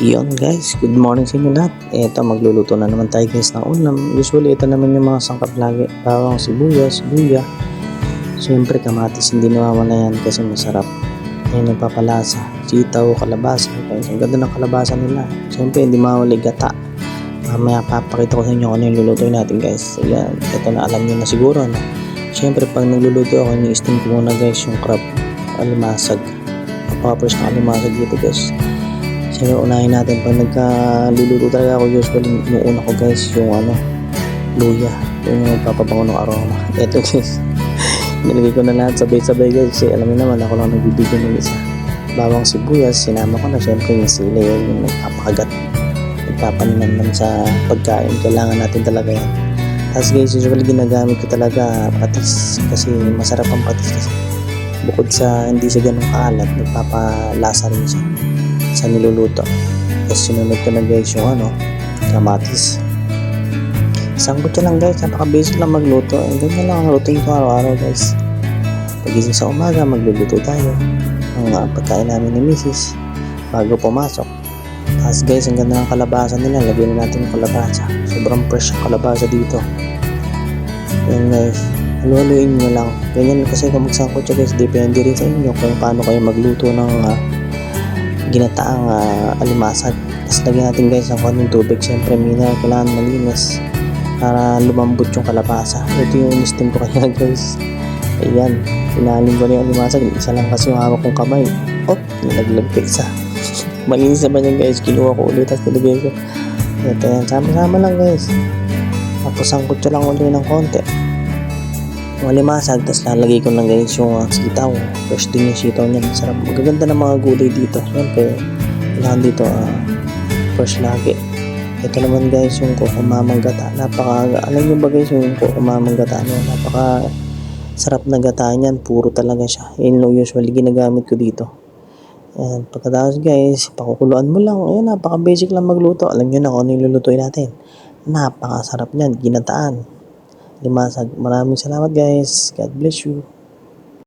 Iyon guys, good morning sa inyo lahat. Eto, magluluto na naman tayo guys ng ulam. Usually ito naman yung mga sangkap lagi. Bawang sibuyas, luya. Siyempre kamatis, hindi nawawala yan kasi masarap. Yan nagpapalasa. Sitaw, kalabasa. Guys, ang ganda ng kalabasa nila. Siyempre hindi mawala gata. Mamaya papakita ko sa inyo kung ano yung lulutuin natin guys. Ayan, ito na alam nyo na siguro. No? Siyempre pag nagluluto ako, ni-steam ko muna guys yung crab. Alimasag. Napaka-fresh na alimasag dito guys. Siyempre unahin natin pag nagkaluluto talaga ako usually yung una ko guys yung luya, yung papabango ng aroma. Eto guys, nilagay ko na lahat sabay-sabay guys kasi alam niyo naman ako lang nagbibigyan ng isa. Bawang sibuyas, sinama ko na siyempre yung sili yung nagpapakagat, nagpapaninamnan sa pagkain, kailangan natin talaga yan. Tapos guys, usually ginagamit ko talaga patis kasi masarap ang patis kasi bukod sa hindi siya ganun kaalat, nagpapalasa rin siya sa niluluto. Tapos sinunod ko na guys yung kamatis. Isang kutsa lang guys, napaka-basic lang magluto. Ganyan lang ang routine ko araw-araw guys. Pagising sa umaga, magluluto tayo ng pagkain namin ni Mrs. bago pumasok. Tapos guys, ang ganda ng kalabasa nila. Lagyan na natin yung kalabasa. Sobrang fresh ang kalabasa dito. Yan guys, haluhaluin nyo lang. Ganyan kasi kung magsangkutsa guys, depende rin sa inyo kung paano kayo magluto ng ginataang alimasag. Tapos lagyan natin guys ng konting tubig. Siyempre mineral, kailangan malinis para lumambot yung kalabasa. Ito yung in-steam ko kaya guys. Ayan, pinalim ko na yung alimasag. Isa lang kasi yung hawak kong kamay. Nalaglag pa isa. Malinis naman yan guys. Kinuha ko ulit tapos nilagay ko. Ito yan, sama-sama lang guys. Tapos sangkutsa lang ulit ng konti alimasag, tapos lalagay ko ng guys yung sitaw. Fresh din yung sitaw niya, sarap. Magaganda ng mga gulay dito. Siyempre, kailangan dito fresh lagi. Ito naman guys yung kukumamang gata. Alam nyo ba guys yung kukumamang gata? Napaka sarap na gata niyan. Puro talaga siya. Yun yung usually ginagamit ko dito. Ayan, pagkatapos guys, pakukuluan mo lang. Ayan, napaka basic lang magluto. Alam nyo na kung ano yung lulutuin natin. Napaka sarap niyan, ginataan. Limasag. Maraming salamat guys. God bless you.